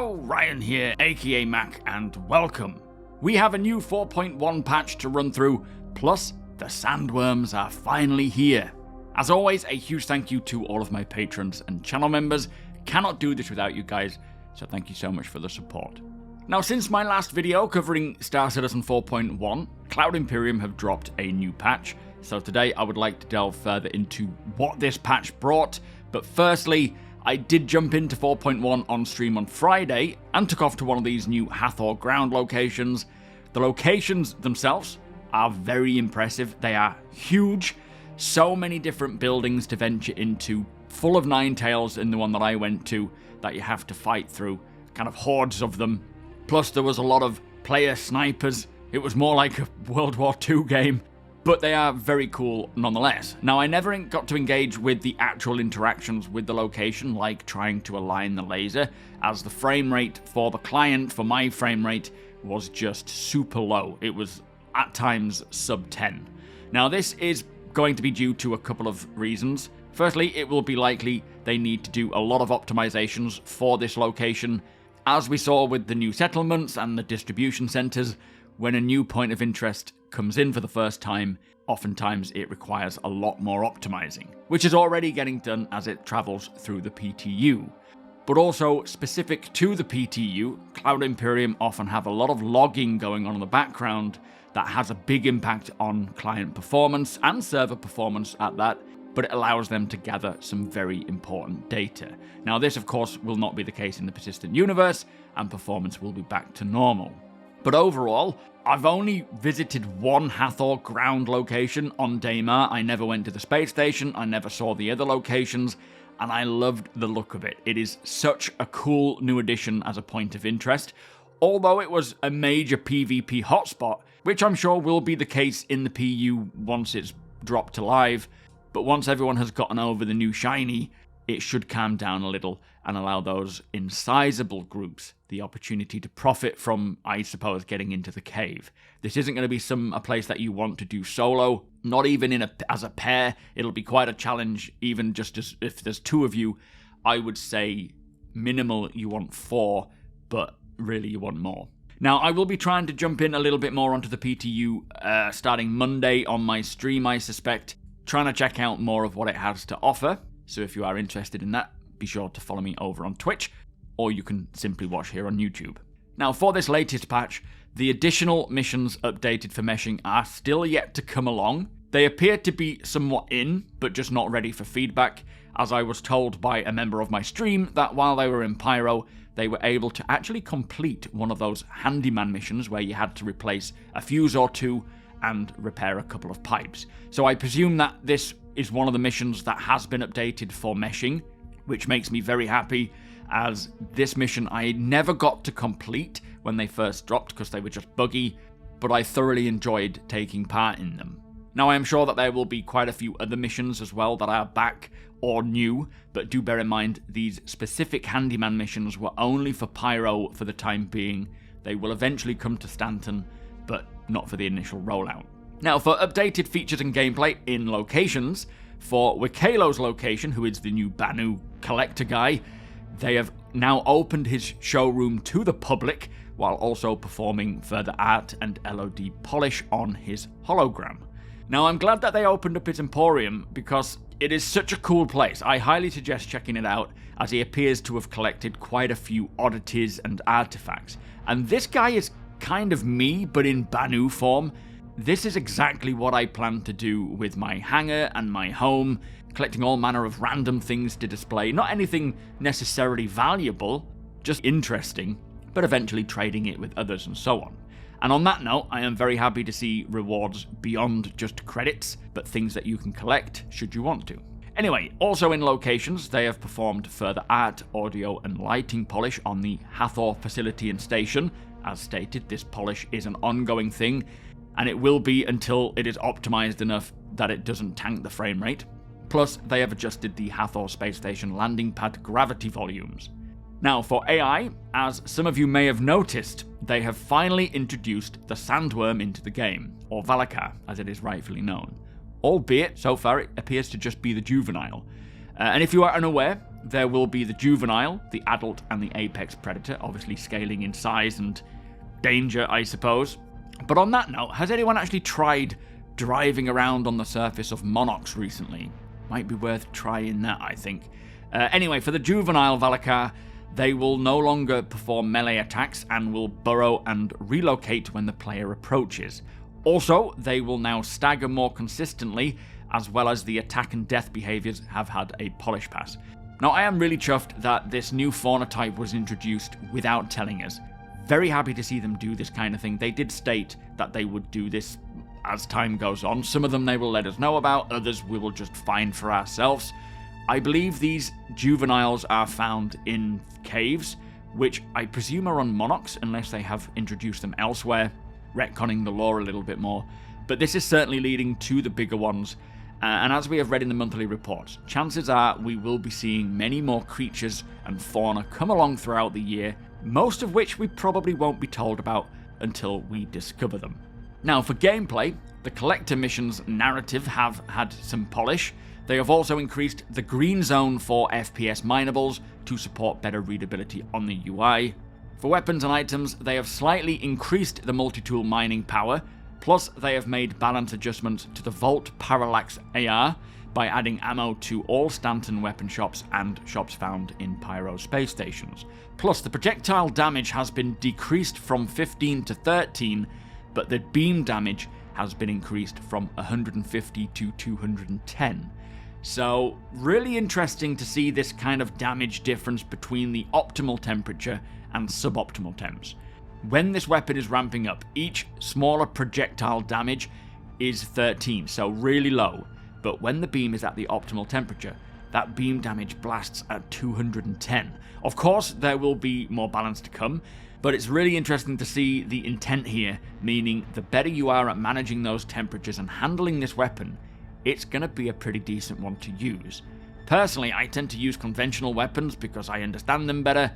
Hello, Ryan here, aka Mac, and welcome. We have a new 4.1 patch to run through, plus the sandworms are finally here. As always, a huge thank you to all of my patrons and channel members. Cannot do this without you guys, so thank you so much for the support. Now, since my last video covering Star Citizen 4.1, Cloud Imperium have dropped a new patch, so today I would like to delve further into what this patch brought, but firstly, I did jump into 4.1 on stream on Friday and took off to one of these new Hathor ground locations. The locations themselves are very impressive. They are huge, so many different buildings to venture into, full of nine tails in the one that I went to that you have to fight through, kind of hordes of them. Plus there was a lot of player snipers. It was more like a World War II game. But they are very cool nonetheless. Now, I never got to engage with the actual interactions with the location, like trying to align the laser, as the frame rate for the client, for my frame rate, was just super low. It was, at times, sub 10. Now, this is going to be due to a couple of reasons. Firstly, it will be likely they need to do a lot of optimizations for this location. As we saw with the new settlements and the distribution centers, when a new point of interest comes in for the first time, oftentimes it requires a lot more optimizing, which is already getting done as it travels through the PTU. But also, specific to the PTU, Cloud Imperium often have a lot of logging going on in the background that has a big impact on client performance and server performance at that, but it allows them to gather some very important data. Now, this of course will not be the case in the persistent universe, and performance will be back to normal. But overall, I've only visited one Hathor ground location on Daymar. I never went to the space station, I never saw the other locations, and I loved the look of it. It is such a cool new addition as a point of interest, although it was a major PvP hotspot, which I'm sure will be the case in the PU once it's dropped to live. But once everyone has gotten over the new shiny, it should calm down a little and allow those in sizable groups the opportunity to profit from, I suppose, getting into the cave. This isn't going to be a place that you want to do solo, not even as a pair. It'll be quite a challenge, even just as if there's two of you. I would say minimal you want 4, but really you want more. Now, I will be trying to jump in a little bit more onto the PTU starting Monday on my stream, I suspect, trying to check out more of what it has to offer. So if you are interested in that, be sure to follow me over on Twitch, or you can simply watch here on YouTube. Now, for this latest patch, the additional missions updated for meshing are still yet to come along. They appear to be somewhat in, but just not ready for feedback, as I was told by a member of my stream that while they were in Pyro, they were able to actually complete one of those handyman missions where you had to replace a fuse or two and repair a couple of pipes. So I presume that this is one of the missions that has been updated for meshing, which makes me very happy, as this mission I never got to complete when they first dropped because they were just buggy, but I thoroughly enjoyed taking part in them. Now, I am sure that there will be quite a few other missions as well that are back or new, but do bear in mind these specific handyman missions were only for Pyro for the time being. They will eventually come to Stanton, but not for the initial rollout. Now, for updated features and gameplay in locations, for Wikalo's location, who is the new Banu collector guy, they have now opened his showroom to the public, while also performing further art and LOD polish on his hologram. Now, I'm glad that they opened up his Emporium, because it is such a cool place. I highly suggest checking it out, as he appears to have collected quite a few oddities and artifacts. And this guy is kind of me, but in Banu form. This is exactly what I plan to do with my hangar and my home, collecting all manner of random things to display, not anything necessarily valuable, just interesting, but eventually trading it with others and so on. And on that note, I am very happy to see rewards beyond just credits, but things that you can collect should you want to. Anyway, also in locations, they have performed further art, audio and lighting polish on the Hathor facility and station. As stated, this polish is an ongoing thing, and it will be until it is optimized enough that it doesn't tank the frame rate. Plus, they have adjusted the Hathor space station landing pad gravity volumes. Now, for AI, as some of you may have noticed, they have finally introduced the sandworm into the game, or Valakkar, as it is rightfully known. Albeit, so far, it appears to just be the juvenile. And if you are unaware, there will be the juvenile, the adult, and the apex predator, obviously scaling in size and danger, I suppose. But on that note, has anyone actually tried driving around on the surface of Monox recently? Might be worth trying that, I think. Anyway, for the juvenile Valakkar, they will no longer perform melee attacks and will burrow and relocate when the player approaches. Also, they will now stagger more consistently, as well as the attack and death behaviours have had a polish pass. Now, I am really chuffed that this new fauna type was introduced without telling us. Very happy to see them do this kind of thing. They did state that they would do this as time goes on. Some of them they will let us know about, others we will just find for ourselves. I believe these juveniles are found in caves, which I presume are on Monox, unless they have introduced them elsewhere, retconning the lore a little bit more. But this is certainly leading to the bigger ones, and as we have read in the monthly reports, chances are we will be seeing many more creatures and fauna come along throughout the year, most of which we probably won't be told about until we discover them. Now, for gameplay, the collector missions narrative have had some polish. They have also increased the green zone for FPS minables to support better readability on the UI. For weapons and items, they have slightly increased the multi-tool mining power, plus they have made balance adjustments to the Vault Parallax AR by adding ammo to all Stanton weapon shops and shops found in Pyro space stations. Plus, the projectile damage has been decreased from 15 to 13, but the beam damage has been increased from 150 to 210. So, really interesting to see this kind of damage difference between the optimal temperature and suboptimal temps. When this weapon is ramping up, each smaller projectile damage is 13, so really low. But when the beam is at the optimal temperature, that beam damage blasts at 210. Of course, there will be more balance to come, but it's really interesting to see the intent here, meaning the better you are at managing those temperatures and handling this weapon, it's going to be a pretty decent one to use. Personally, I tend to use conventional weapons because I understand them better,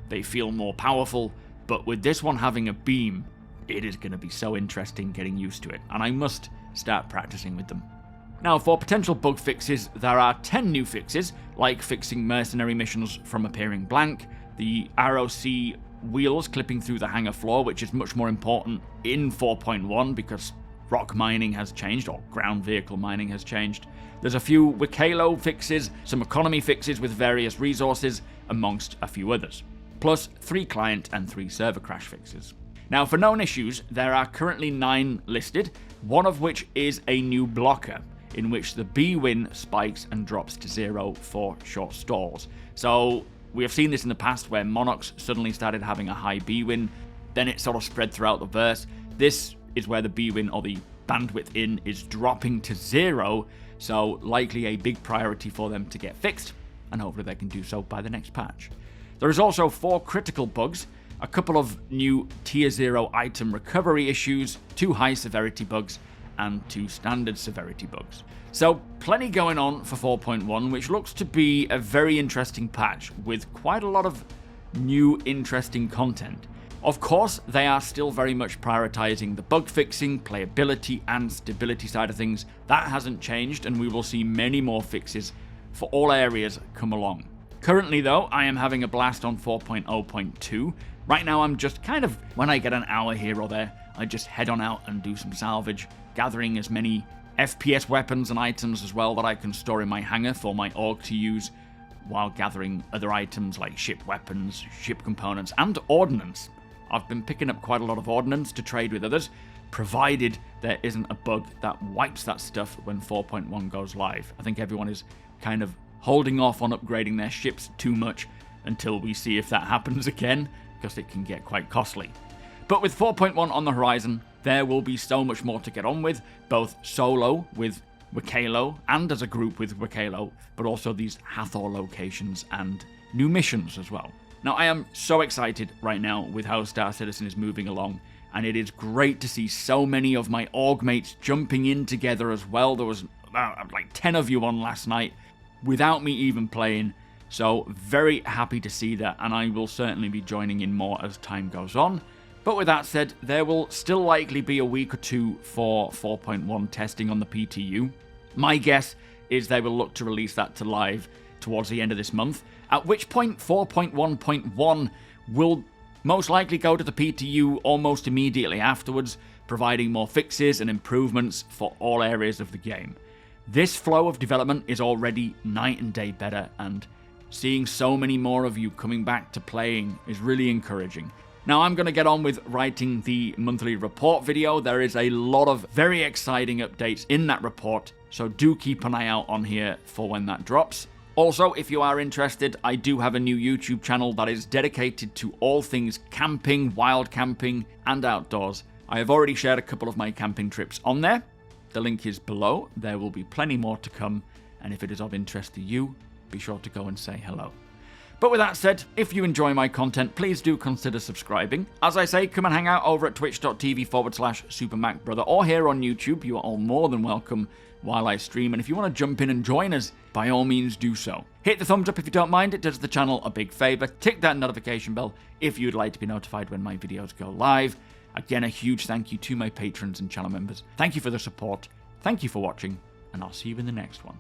they feel more powerful, but with this one having a beam, it is going to be so interesting getting used to it, and I must start practicing with them. Now, for potential bug fixes, there are 10 new fixes, like fixing mercenary missions from appearing blank, the ROC wheels clipping through the hangar floor, which is much more important in 4.1 because rock mining has changed, or ground vehicle mining has changed. There's a few Wikalo fixes, some economy fixes with various resources, amongst a few others. Plus 3 client and 3 server crash fixes. Now, for known issues, there are currently 9 listed, one of which is a new blocker, in which the B-win spikes and drops to 0 for short stalls. So, we have seen this in the past where Monox suddenly started having a high B-win, then it sort of spread throughout the verse. This is where the B-win, or the bandwidth in, is dropping to 0, so likely a big priority for them to get fixed, and hopefully they can do so by the next patch. There is also 4 critical bugs, a couple of new tier 0 item recovery issues, 2 high severity bugs, and 2 standard severity bugs. So plenty going on for 4.1, which looks to be a very interesting patch with quite a lot of new interesting content. Of course, they are still very much prioritizing the bug fixing, playability, and stability side of things. That hasn't changed, and we will see many more fixes for all areas come along. Currently though, I am having a blast on 4.0.2. Right now I'm just kind of, when I get an hour here or there, I just head on out and do some salvage, gathering as many FPS weapons and items as well that I can store in my hangar for my org to use, while gathering other items like ship weapons, ship components, and ordnance. I've been picking up quite a lot of ordnance to trade with others, provided there isn't a bug that wipes that stuff when 4.1 goes live. I think everyone is kind of holding off on upgrading their ships too much until we see if that happens again, because it can get quite costly. But with 4.1 on the horizon, there will be so much more to get on with, both solo with Wikalo and as a group with Wikalo, but also these Hathor locations and new missions as well. Now, I am so excited right now with how Star Citizen is moving along, and it is great to see so many of my org mates jumping in together as well. There was like 10 of you on last night without me even playing, so very happy to see that, and I will certainly be joining in more as time goes on. But with that said, there will still likely be a week or two for 4.1 testing on the PTU. My guess is they will look to release that to live towards the end of this month, at which point 4.1.1 will most likely go to the PTU almost immediately afterwards, providing more fixes and improvements for all areas of the game. This flow of development is already night and day better, and seeing so many more of you coming back to playing is really encouraging. Now I'm going to get on with writing the monthly report video. There is a lot of very exciting updates in that report, so do keep an eye out on here for when that drops. Also, if you are interested, I do have a new YouTube channel that is dedicated to all things camping, wild camping, and outdoors. I have already shared a couple of my camping trips on there. The link is below. There will be plenty more to come, and if it is of interest to you, be sure to go and say hello. But with that said, if you enjoy my content, please do consider subscribing. As I say, come and hang out over at twitch.tv/SuperMacBrother or here on YouTube. You are all more than welcome while I stream, and if you want to jump in and join us, by all means do so. Hit the thumbs up if you don't mind, it does the channel a big favour. Tick that notification bell if you'd like to be notified when my videos go live. Again, a huge thank you to my patrons and channel members. Thank you for the support, thank you for watching, and I'll see you in the next one.